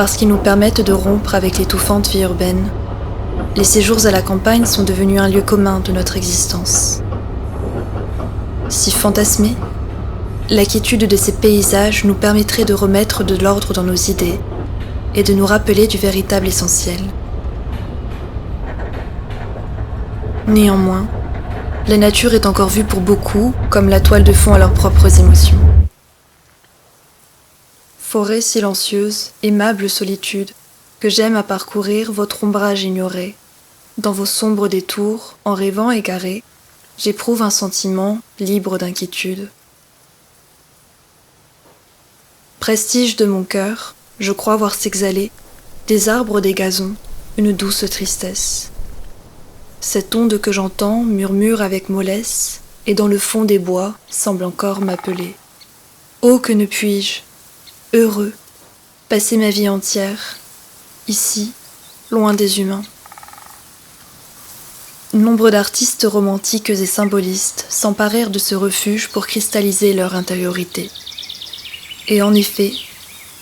parce qu'ils nous permettent de rompre avec l'étouffante vie urbaine. Les séjours à la campagne sont devenus un lieu commun de notre existence. Si fantasmés, la quiétude de ces paysages nous permettrait de remettre de l'ordre dans nos idées et de nous rappeler du véritable essentiel. Néanmoins, la nature est encore vue pour beaucoup comme la toile de fond à leurs propres émotions. Forêt silencieuse, aimable solitude, que j'aime à parcourir votre ombrage ignoré. Dans vos sombres détours, en rêvant égaré, j'éprouve un sentiment libre d'inquiétude. Prestige de mon cœur, je crois voir s'exhaler, des arbres des gazons, une douce tristesse. Cette onde que j'entends murmure avec mollesse, et dans le fond des bois semble encore m'appeler. Oh, que ne puis-je, heureux, passer ma vie entière, ici, loin des humains. Nombre d'artistes romantiques et symbolistes s'emparèrent de ce refuge pour cristalliser leur intériorité. Et en effet,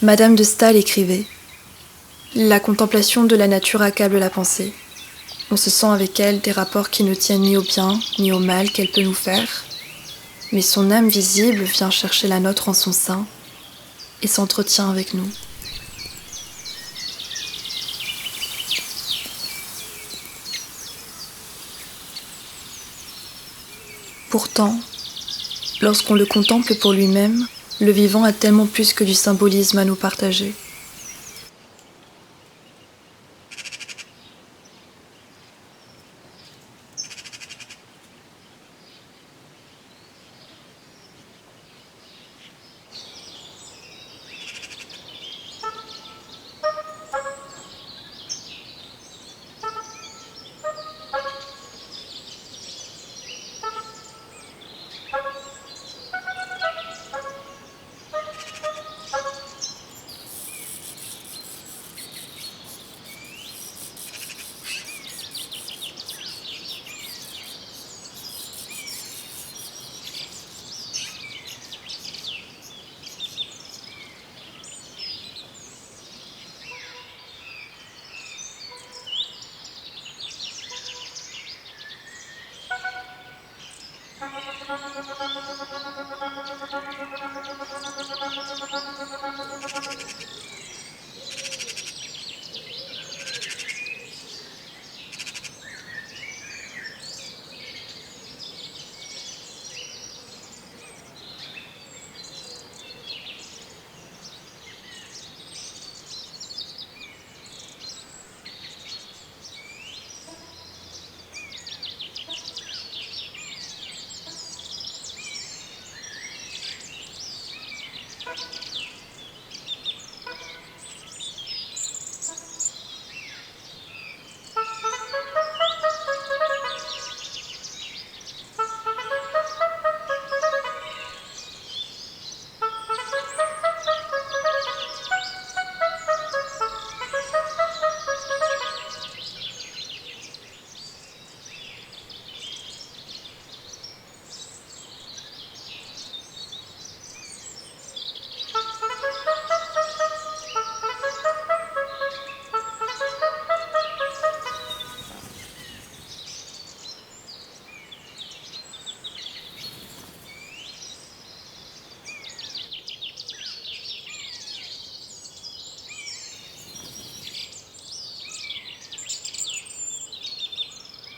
Madame de Staël écrivait « La contemplation de la nature accable la pensée. On se sent avec elle des rapports qui ne tiennent ni au bien ni au mal qu'elle peut nous faire, mais son âme visible vient chercher la nôtre en son sein et s'entretient avec nous. » Pourtant, lorsqu'on le contemple pour lui-même, le vivant a tellement plus que du symbolisme à nous partager.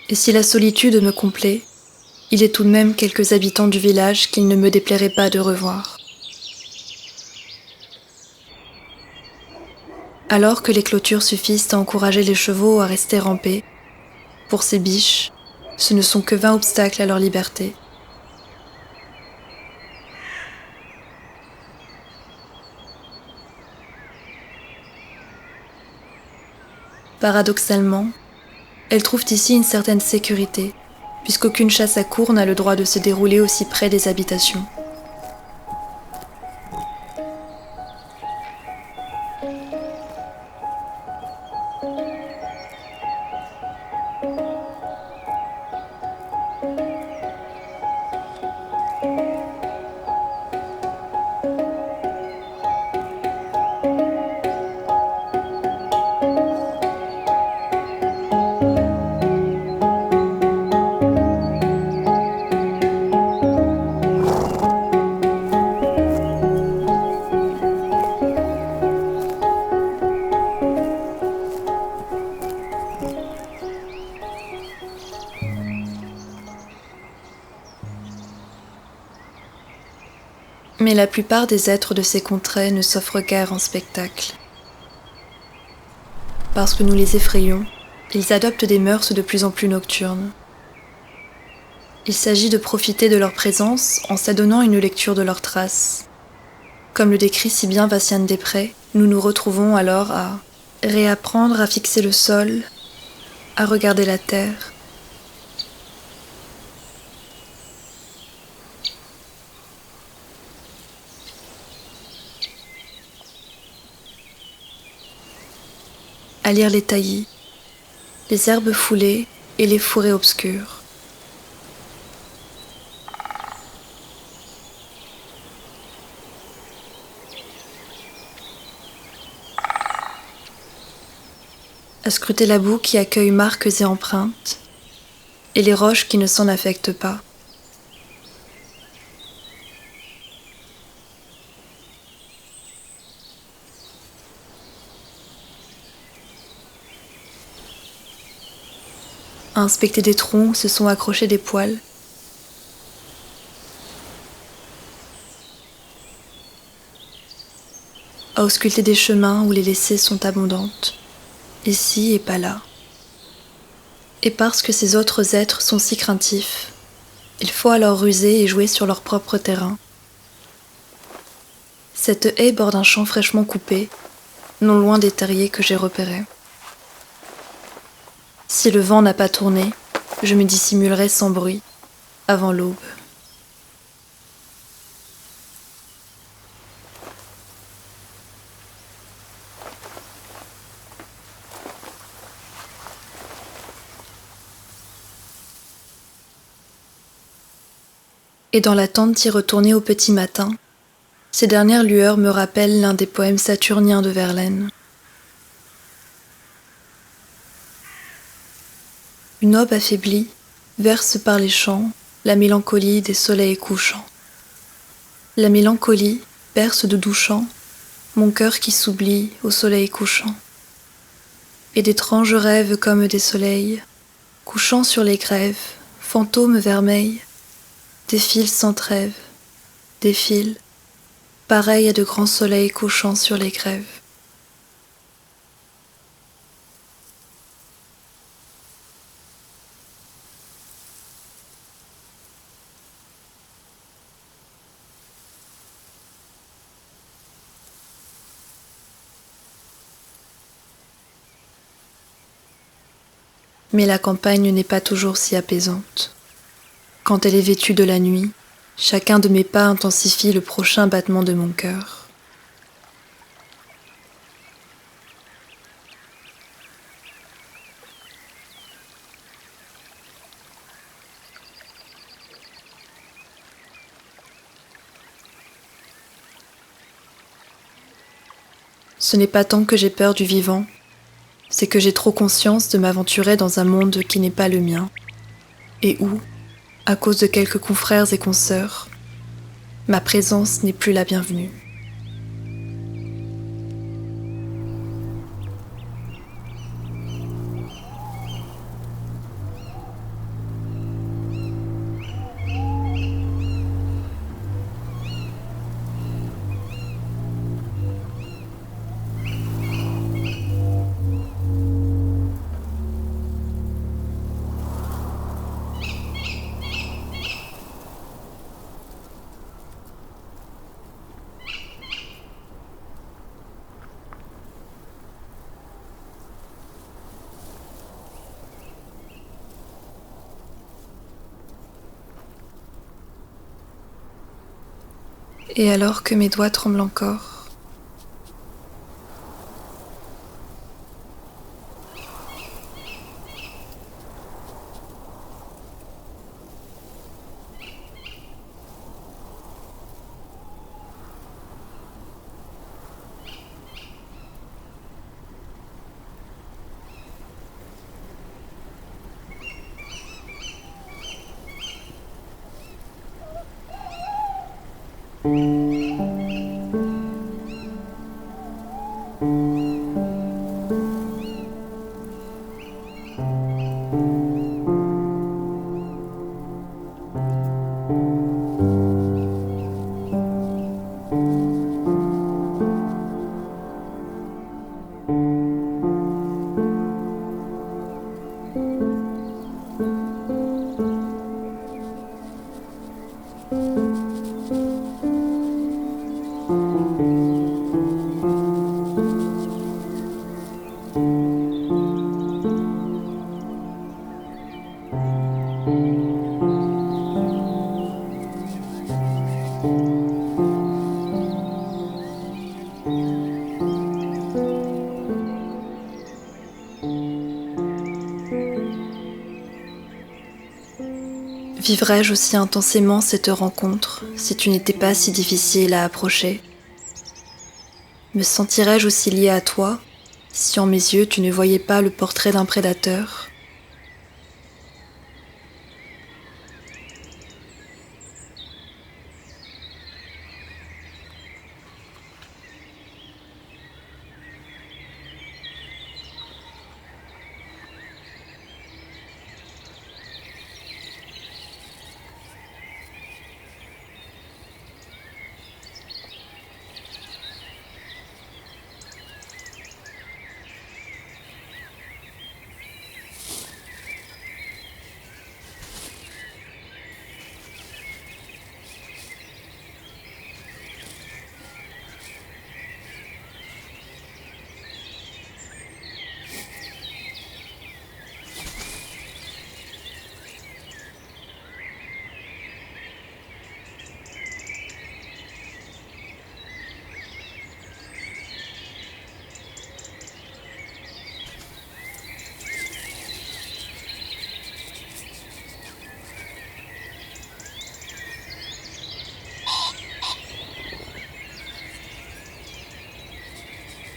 Et si la solitude me complaît, il est tout de même quelques habitants du village qu'il ne me déplairait pas de revoir. Alors que les clôtures suffisent à encourager les chevaux à rester rampés, pour ces biches, ce ne sont que vains obstacles à leur liberté. Paradoxalement, elles trouvent ici une certaine sécurité, puisqu'aucune chasse à courre n'a le droit de se dérouler aussi près des habitations. Mais la plupart des êtres de ces contrées ne s'offrent guère en spectacle. Parce que nous les effrayons, ils adoptent des mœurs de plus en plus nocturnes. Il s'agit de profiter de leur présence en s'adonnant une lecture de leurs traces. Comme le décrit si bien Vassiane Després, nous nous retrouvons alors à réapprendre à fixer le sol, à regarder la terre. À lire les taillis, les herbes foulées et les fourrés obscurs. À scruter la boue qui accueille marques et empreintes, et les roches qui ne s'en affectent pas. À inspecter des troncs où se sont accrochés des poils. À ausculter des chemins où les laissées sont abondantes, ici et pas là. Et parce que ces autres êtres sont si craintifs, il faut alors ruser et jouer sur leur propre terrain. Cette haie borde un champ fraîchement coupé, non loin des terriers que j'ai repérés. Si le vent n'a pas tourné, je me dissimulerai sans bruit, avant l'aube. Et dans l'attente d'y retourner au petit matin, ces dernières lueurs me rappellent l'un des poèmes saturniens de Verlaine. Une aube affaiblie verse par les champs la mélancolie des soleils couchants. La mélancolie berce de doux chants mon cœur qui s'oublie au soleil couchant. Et d'étranges rêves comme des soleils, couchant sur les grèves, fantômes vermeils, défilent sans trêve, défilent, pareils à de grands soleils couchant sur les grèves. Mais la campagne n'est pas toujours si apaisante. Quand elle est vêtue de la nuit, chacun de mes pas intensifie le prochain battement de mon cœur. Ce n'est pas tant que j'ai peur du vivant, c'est que j'ai trop conscience de m'aventurer dans un monde qui n'est pas le mien, et où, à cause de quelques confrères et consoeurs, ma présence n'est plus la bienvenue. Et alors que mes doigts tremblent encore, Vivrais-je aussi intensément cette rencontre si tu n'étais pas si difficile à approcher? Me sentirais-je aussi lié à toi si en mes yeux tu ne voyais pas le portrait d'un prédateur?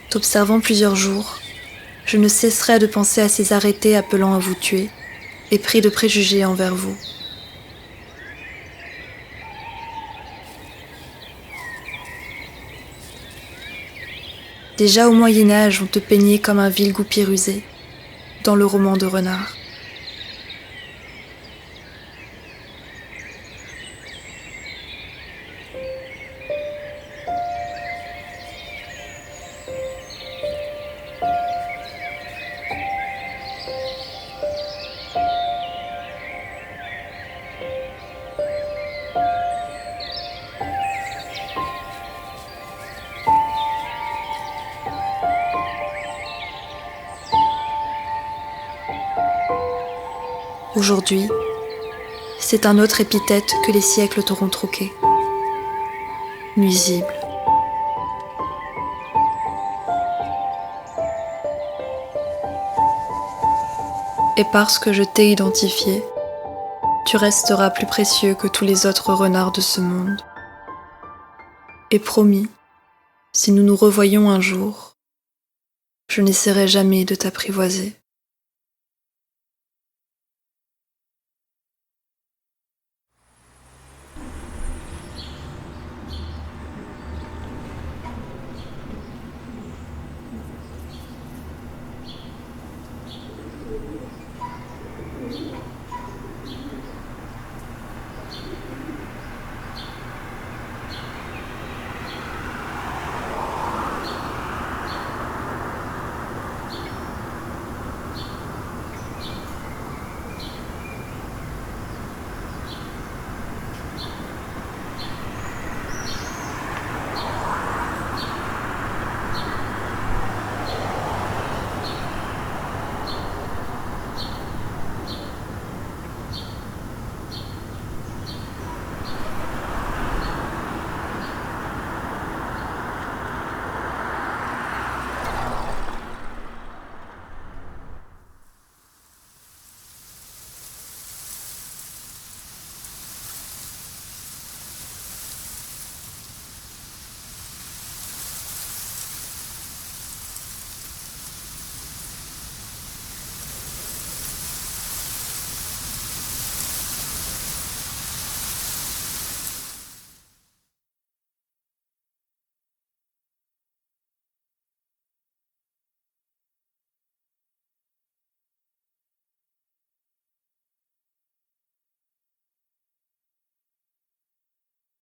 T'observant plusieurs jours, je ne cesserai de penser à ces arrêtés appelant à vous tuer, et pris de préjugés envers vous. Déjà au Moyen-Âge, on te peignait comme un vil goupil rusé, dans le roman de Renard. Aujourd'hui, c'est un autre épithète que les siècles t'auront troqué. Nuisible. Et parce que je t'ai identifié, tu resteras plus précieux que tous les autres renards de ce monde. Et promis, si nous nous revoyons un jour, je n'essaierai jamais de t'apprivoiser.